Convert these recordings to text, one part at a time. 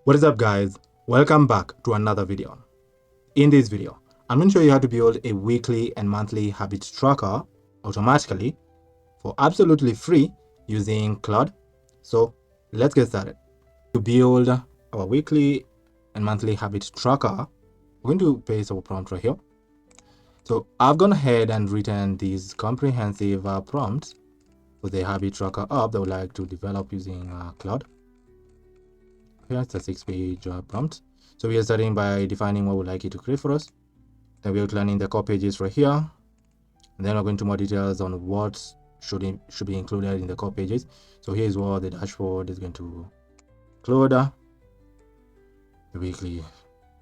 What is up, guys? Welcome back to another video. In this video, I'm going to show you how to build a weekly and monthly habit tracker automatically for absolutely free using Claude. So let's get started. To build our weekly and monthly habit tracker, we're going to paste our prompt right here. So I've gone ahead and written these comprehensive prompts for the habit tracker app that I would like to develop using Claude. Here's a 6-page prompt. So we are starting by defining what we'd like it to create for us. Then we're outlining the core pages right here. And then we're going to more details on what should be included in the core pages. So here's what the dashboard is going to include: the weekly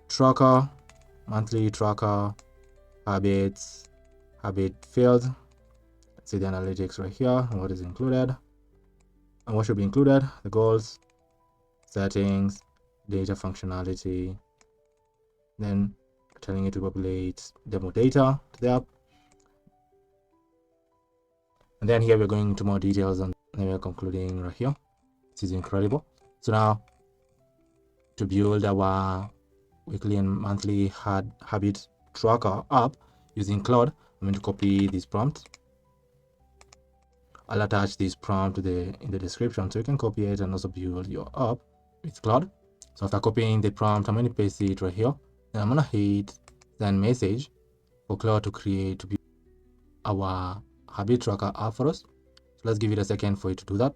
tracker, monthly tracker, habits, habit field. Let's see the analytics right here and what is included and what should be included: the goals, settings, data functionality. Then telling it to populate demo data to the app. And then here we're going into more details, and then we're concluding right here. This is incredible. So now to build our weekly and monthly habit tracker app using Claude, I'm going to copy this prompt. I'll attach this prompt in the description so you can copy it and also build your app with Claude. So after copying the prompt, I'm going to paste it right here. Then I'm going to hit send message for Claude to build our habit tracker app for us. So let's give it a second for it to do that.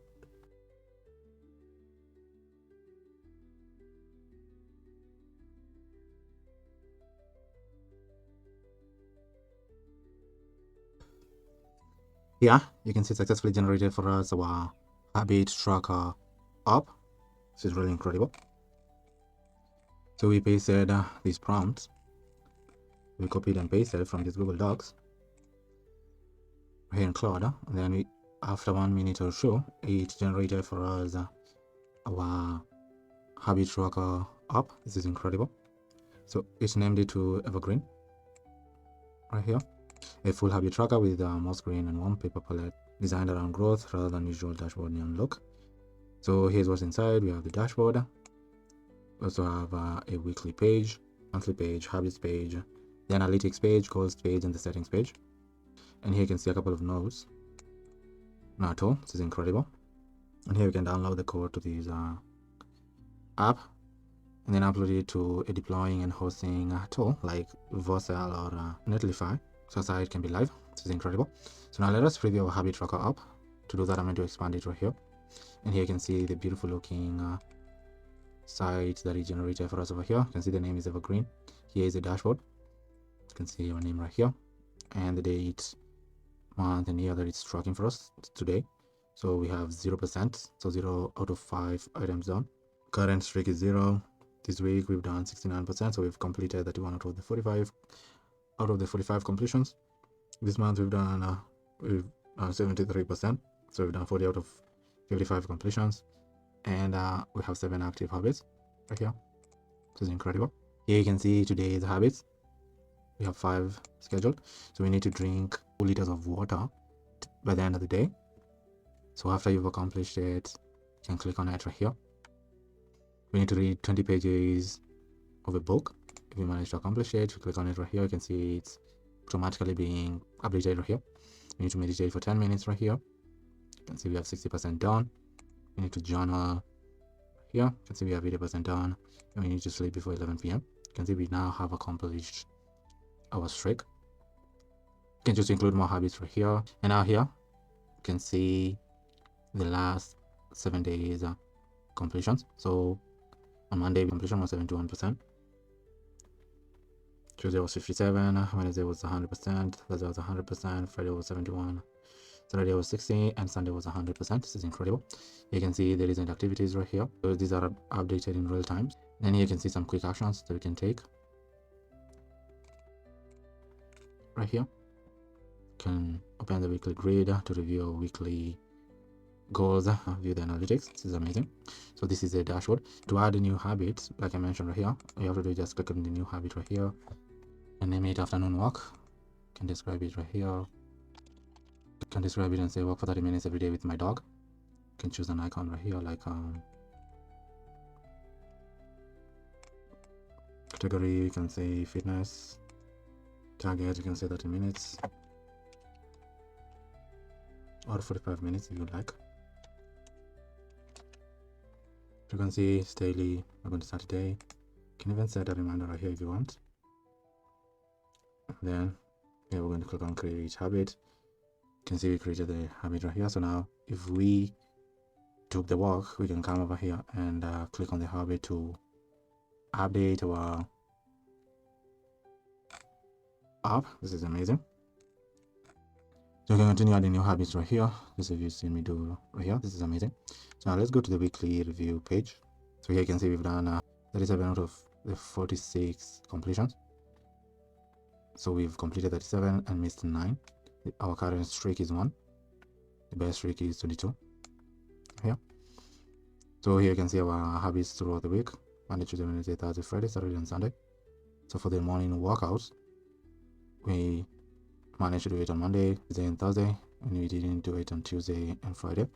Here you can see successfully generated for us our habit tracker app. This is really incredible. So we pasted these prompts. We copied and pasted from this Google Docs here in Claude, and then after 1 minute or so, it generated for us our habit tracker app. This is incredible. So it's named it to Evergreen right here. A full habit tracker with more screen and one paper palette designed around growth rather than usual dashboard neon look. So here's what's inside. We have the dashboard. We also have a weekly page, monthly page, habits page, the analytics page, goals page, and the settings page. And here you can see a couple of nodes. NATO, this is incredible. And here you can download the code to this app and then upload it to a deploying and hosting tool like Vocel or Netlify, so site can be live. This is incredible. So now let us preview our habit tracker app. To do that, I'm going to expand it right here. And here you can see the beautiful looking site that it generated for us over here. You can see the name is Evergreen. Here is the dashboard. You can see our name right here and the date, month, and year that it's tracking for us today. So we have 0%, so 0 out of 5 items done. Current streak is 0. This week we've done 69%, so we've completed 31 out of the 45 completions. This month we've done 73%, so we've done 40 out of 55 completions, and we have 7 active habits right here. This is incredible. Here you can see today's habits. We have 5 scheduled, so we need to drink 2 liters of water by the end of the day. So after you've accomplished it, you can click on it right here. We need to read 20 pages of a book. If you manage to accomplish it, you click on it right here. You can see it's automatically being updated right here. We need to meditate for 10 minutes right here. You can see we have 60% done. We need to journal here. You can see we have 80% done. And we need to sleep before 11 p.m. You can see we now have accomplished our streak. You can just include more habits right here. And now here, you can see the last 7 days completions. So on Monday, completion was 71%. Tuesday was 57, Wednesday was 100%, Thursday was 100%, Friday was 71, Saturday was 60, and Sunday was 100%. This is incredible. You can see the recent activities right here. So these are updated in real time. Then here you can see some quick actions that we can take. Right here, you can open the weekly grid to review our weekly goals, view the analytics. This is amazing. So this is a dashboard. To add a new habit, like I mentioned right here, all you have to do is just click on the new habit right here and name it afternoon walk. You can describe it right here. You can describe it and say walk for 30 minutes every day with my dog. You can choose an icon right here like category, you can say fitness. Target, you can say 30 minutes or 45 minutes if you like. Frequency is daily. We're going to start today. You can even set a reminder right here if you want. Then here we're going to click on create habit. You can see we created the habit right here. So now if we took the walk, we can come over here and click on the habit to update our app. This is amazing. So you can continue adding new habits right here. This is if you've seen me do right here. This is amazing. So now let's go to the weekly review page. So here you can see we've done 37 out of the 46 completions. So we've completed 37 and missed 9. Our current streak is 1. The best streak is 22. Here. So here you can see our habits throughout the week. Monday, Tuesday, Wednesday, Thursday, Friday, Saturday, and Sunday. So for the morning workouts, we managed to do it on Monday, Tuesday, and Thursday, and we didn't do it on Tuesday and Friday.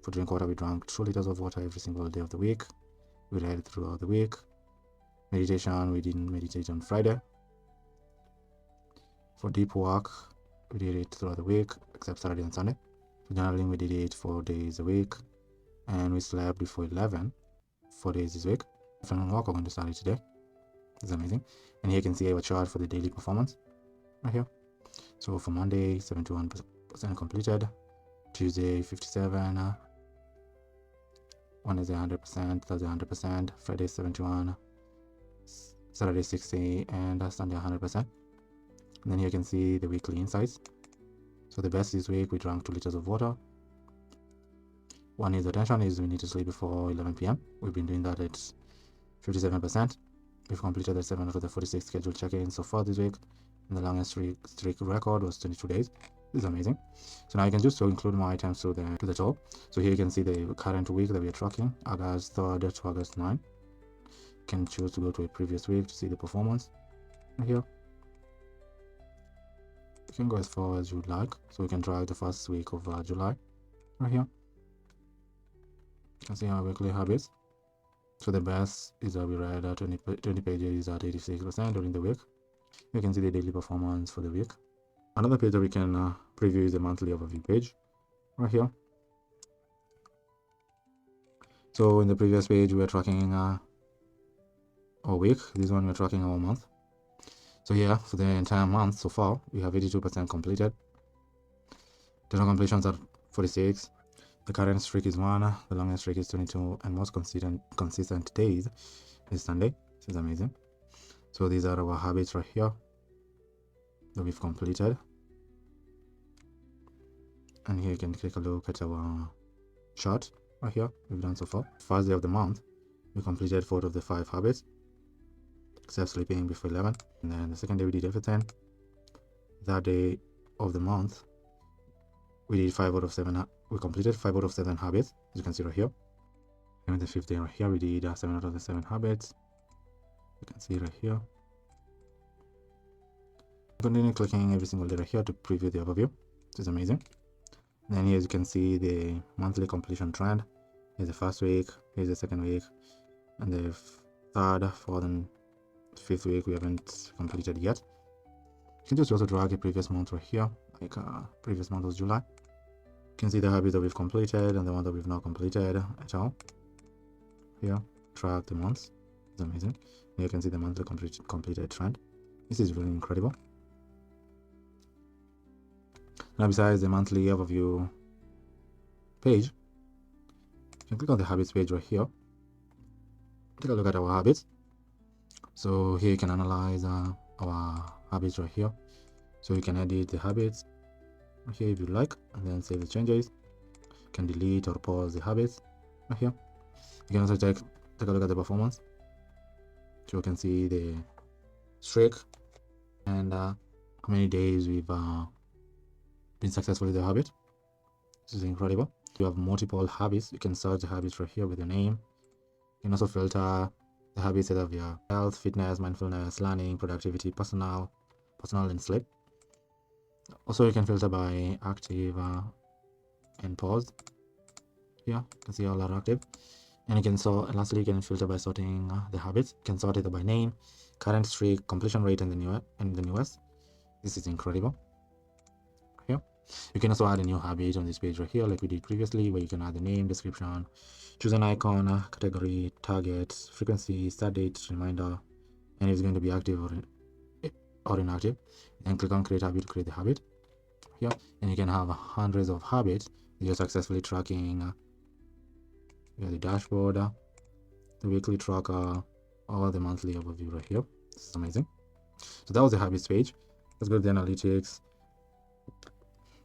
For drink water, we drank 2 liters of water every single day of the week. We read throughout the week. Meditation, we didn't meditate on Friday. For deep work, we did it throughout the week, except Saturday and Sunday. For journaling, we did it 4 days a week, and we slept before 11, 4 days this week. Afternoon walk, we're going to start it today. It's amazing. And here you can see our chart for the daily performance right here. So for Monday, 71% completed. Tuesday, 57%. Wednesday, 100%. Thursday, 100%. Friday, 71%. Saturday, 60%. And Sunday, 100%. And then here you can see the weekly insights. So the best this week, we drank 2 liters of water. One is attention is we need to sleep before 11 p.m. We've been doing that at 57%. We've completed the 7 out of the 46 scheduled check-ins so far this week. And the longest streak record was 22 days. This is amazing. So now you can just include more items to the top. So here you can see the current week that we are tracking, August 3rd to August 9th. You can choose to go to a previous week to see the performance. And here you can go as far as you'd like. So we can try the first week of July right here. You can see our weekly habits. So the best is that we read 20 pages at 86% during the week. You can see the daily performance for the week. Another page that we can preview is the monthly overview page right here. So in the previous page, we were tracking our week. This one we're tracking our month. So yeah, for the entire month so far, we have 82% completed. Total completions are 46. The current streak is 1. The longest streak is 22, and most consistent days is Sunday. This is amazing. So these are our habits right here that we've completed. And here you can take a look at our chart right here we've done so far. First day of the month, we completed 4 of the 5 habits, except sleeping before 11. And then the second day we did everything. That day of the month, we did 5 out of 7. We completed 5 out of 7 habits, as you can see right here. And the 5th day right here, we did 7 out of the 7 habits. You can see right here. Continue clicking every single day right here to preview the overview. This is amazing. And then here you can see the monthly completion trend. Here's the first week, here's the second week, and the 3rd, 4th, and 5th week we haven't completed yet. You can just also drag a previous month right here, like previous month was July. You can see the habits that we've completed and the one that we've not completed at all. Here, track the months. It's amazing. Here you can see the monthly completed trend. This is really incredible. Now besides the monthly overview page, you can click on the habits page right here. Take a look at our habits. So here you can analyze our habits right here. So you can edit the habits right here if you like, and then save the changes. You can delete or pause the habits right here. You can also take a look at the performance. So you can see the streak and how many days we've been successful with the habit. This is incredible. You have multiple habits. You can search the habits right here with your name. You can also filter the habits that have your health, fitness, mindfulness, learning, productivity, personal, and sleep. Also, you can filter by active and paused. Here, you can see all are active. And you can lastly you can filter by sorting the habits. You can sort it by name, current streak, completion rate, and the newest. This is incredible. Here you can also add a new habit on this page right here, like we did previously, where you can add the name, description, choose an icon, category, target, frequency, start date, reminder, and if it's going to be active or inactive. And click on create habit to create the habit here, and you can have hundreds of habits you're successfully tracking. The dashboard, the weekly tracker, or the monthly overview right here. This is amazing. So that was the habits page. Let's go to the analytics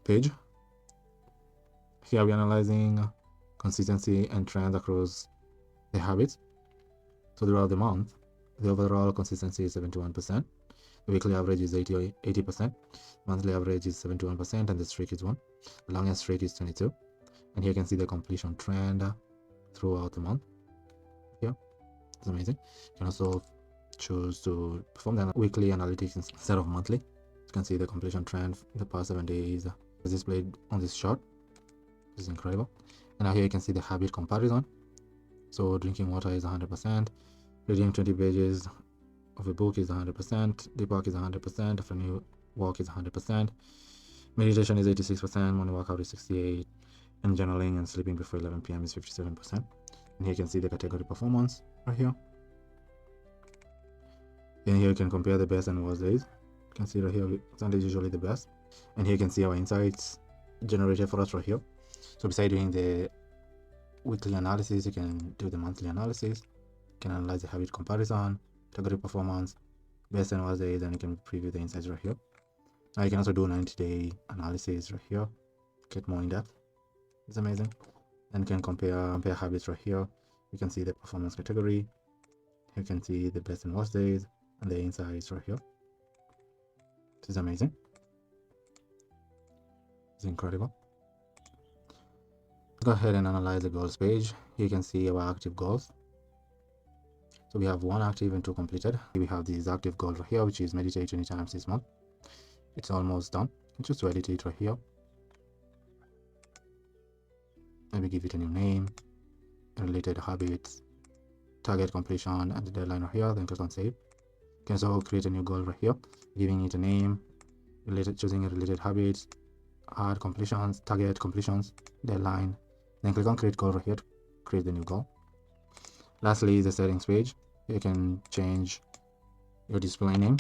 page. Here we're analyzing consistency and trend across the habits. So throughout the month, the overall consistency is 71%. The weekly average is 80%. Monthly average is 71%, and the streak is 1. The longest streak is 22. And here you can see the completion trend throughout the month. Here, it's amazing. You can also choose to perform the weekly analytics instead of monthly. You can see the completion trend in the past 7 days is displayed on this chart. This is incredible. And now here you can see the habit comparison. So drinking water is 100%, reading 20 pages of a book is 100%, deep work is 100%, afternoon walk is 100%, meditation is 86%, morning workout is 68%, and journaling and sleeping before 11 p.m. is 57%. And here you can see the category performance right here. And here you can compare the best and worst days. You can see right here, Sunday is usually the best. And here you can see our insights generated for us right here. So besides doing the weekly analysis, you can do the monthly analysis. You can analyze the habit comparison, category performance, best and worst days, and you can preview the insights right here. Now you can also do 90-day analysis right here, get more in depth. It's amazing. And you can compare habits right here. You can see the performance category. You can see the best and worst days and the insights right here. This is amazing. It's incredible. Let's go ahead and analyze the goals page. Here you can see our active goals. So we have 1 active and 2 completed. We have this active goal right here, which is meditate 20 times this month. It's almost done. Just to edit it right here. Maybe give it a new name, related habits, target completion, and the deadline right here. Then click on save. You can also create a new goal right here, giving it a name, choosing a related habits, add completions, target completions, deadline. Then click on create goal right here to create the new goal. Lastly, the settings page. You can change your display name.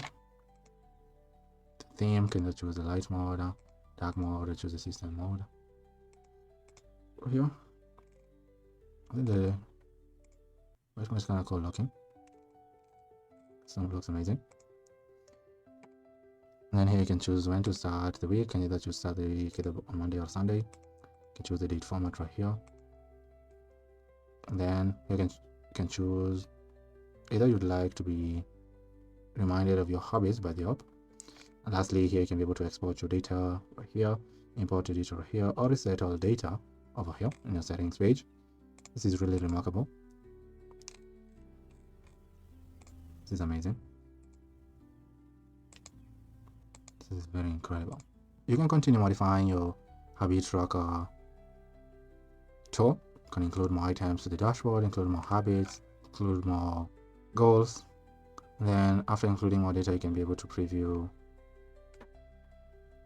The theme, you can choose the light mode, dark mode, or choose the system mode. Here, I think the white one is kind of cool looking. Some looks amazing. And then here you can choose when to start the week. And either choose start the week either on Monday or Sunday. You can choose the date format right here. And then you can choose either you'd like to be reminded of your hobbies by the app. And lastly, here you can be able to export your data right here, import your data right here, or reset all data over here in your settings page. This is really remarkable. This is amazing. This is very incredible. You can continue modifying your habit tracker tool. You can include more items to the dashboard, include more habits, include more goals. And then after including more data, you can be able to preview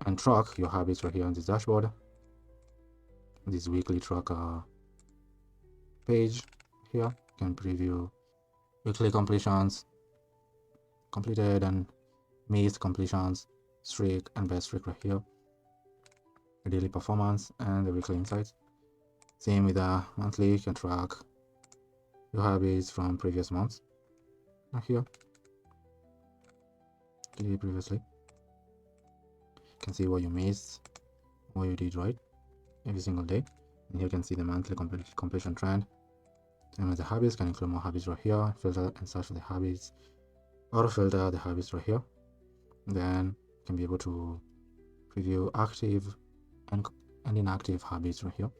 and track your habits right here on this dashboard. This weekly tracker page here, you can preview weekly completions, completed and missed completions, streak and best streak right here, the daily performance and the weekly insights. Same with the monthly, you can track your habits from previous months right here, previously. You can see what you missed, what you did right every single day. And here you can see the monthly completion trend. Same with the habits, can include more habits right here, filter and search for the habits, auto filter the habits right here. Then you can be able to preview active and inactive habits right here.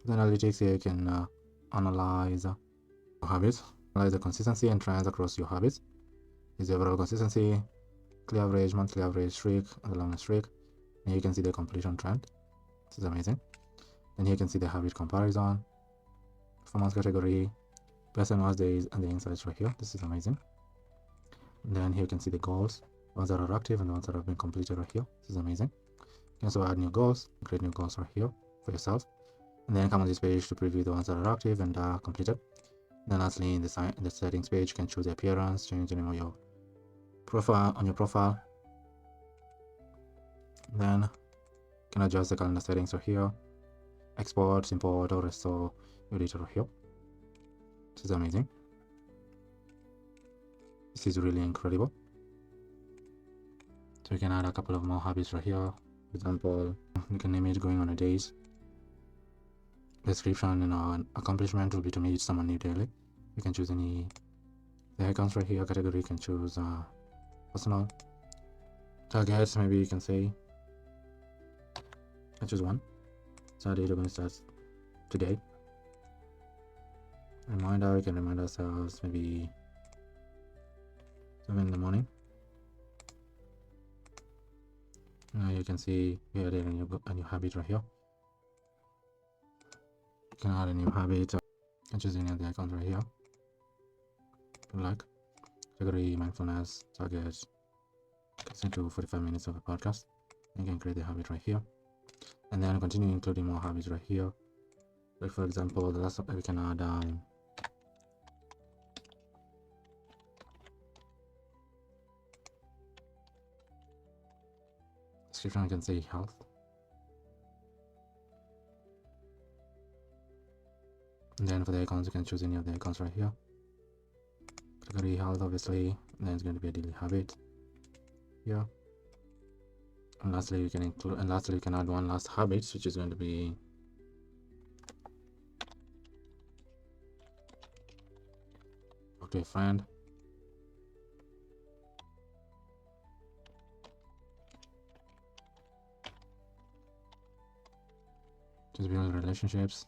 The analytics here, you can analyze habits, analyze the consistency and trends across your habits. Is the overall consistency, weekly average, monthly average, streak, and the longest streak. And you can see the completion trend. This is amazing. Then here you can see the habit comparison, performance category, personalized days, and the insights right here. This is amazing. And then here you can see the goals, ones that are active and the ones that have been completed right here. This is amazing. You can also add new goals, create new goals right here for yourself, and then come on this page to preview the ones that are active and are completed. Then lastly, in the settings page, you can choose the appearance, change the name of your profile on your profile. Then you can adjust the calendar settings right here, export, import, or restore your data right here. This is amazing. This is really incredible. So you can add a couple of more habits right here. For example, you can name it going on a date. Description and an accomplishment will be to meet someone new daily. You can choose any the icons right here. Category you can choose personal. Targets, maybe you can say I choose one. Start date, we're going to start today. Reminder, we can remind ourselves maybe 7 in the morning. Now you can see we added a new habit right here. You can add a new habit. And choose any of the icons right here. Like category, mindfulness, target, set to 45 minutes of a podcast. You can create the habit right here, and then continue including more habits right here. Like for example, the last one we can add description. I can say health. And then for the icons, you can choose any of the icons right here. Category health, obviously. And then it's going to be a daily habit here. And lastly, you can include, and lastly, you can add one last habit, which is going to be talk to a friend. Just build relationships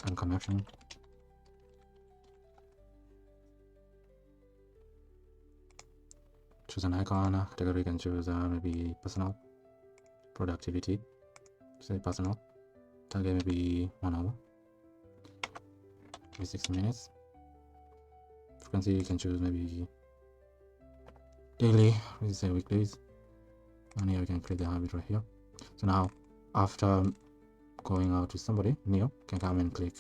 and connection. Choose an icon. Category you can choose maybe personal, productivity, say personal. Target maybe 1 hour, maybe 60 minutes. Frequency you can choose maybe daily, we say weekdays. And here you can create the habit right here. So now after going out with somebody new, you can come and click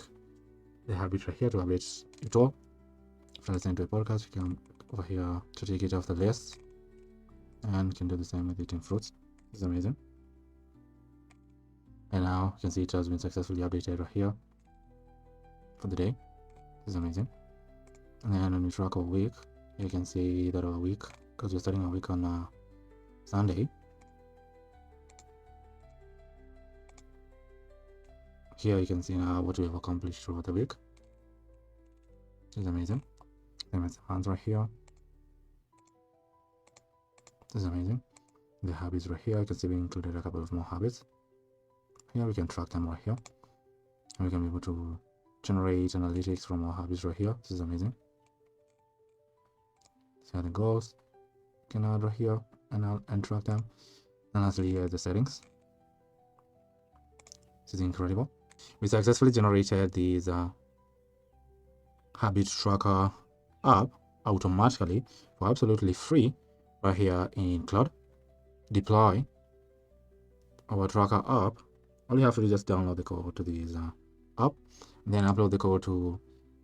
the habit right here to update it all. After listening to a podcast, you can over here to take it off the list, and you can do the same with eating fruits. It's amazing. And now you can see it has been successfully updated right here for the day. This is amazing. And then when you track our week, you can see that our week, because we're starting our week on Sunday. Here you can see now what we have accomplished throughout the week. This is amazing. Then with hands right here. This is amazing. The habits right here, you can see we included a couple of more habits. Here we can track them right here. And we can be able to generate analytics from our habits right here. This is amazing. See how the goals you can add right here and track them. And lastly, here the settings. This is incredible. We successfully generated these habit tracker app automatically for absolutely free right here in Claude. Deploy our tracker app. All you have to do is just download the code to this app, then upload the code to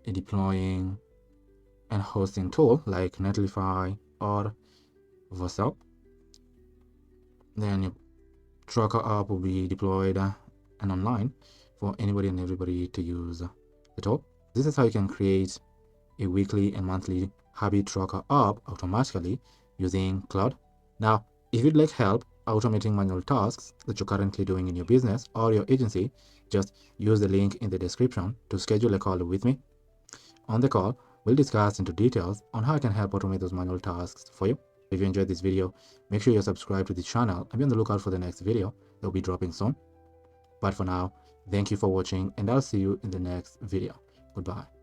a deploying and hosting tool like Netlify or Vercel. Then your tracker app will be deployed and online for anybody and everybody to use the tool. This is how you can create a weekly and monthly habit tracker app automatically using Claude. Now, if you'd like help automating manual tasks that you're currently doing in your business or your agency, just use the link in the description to schedule a call with me. On the call, we'll discuss into details on how I can help automate those manual tasks for you. If you enjoyed this video, make sure you're subscribed to this channel and be on the lookout for the next video that will be dropping soon. But for now, thank you for watching, and I'll see you in the next video. Goodbye.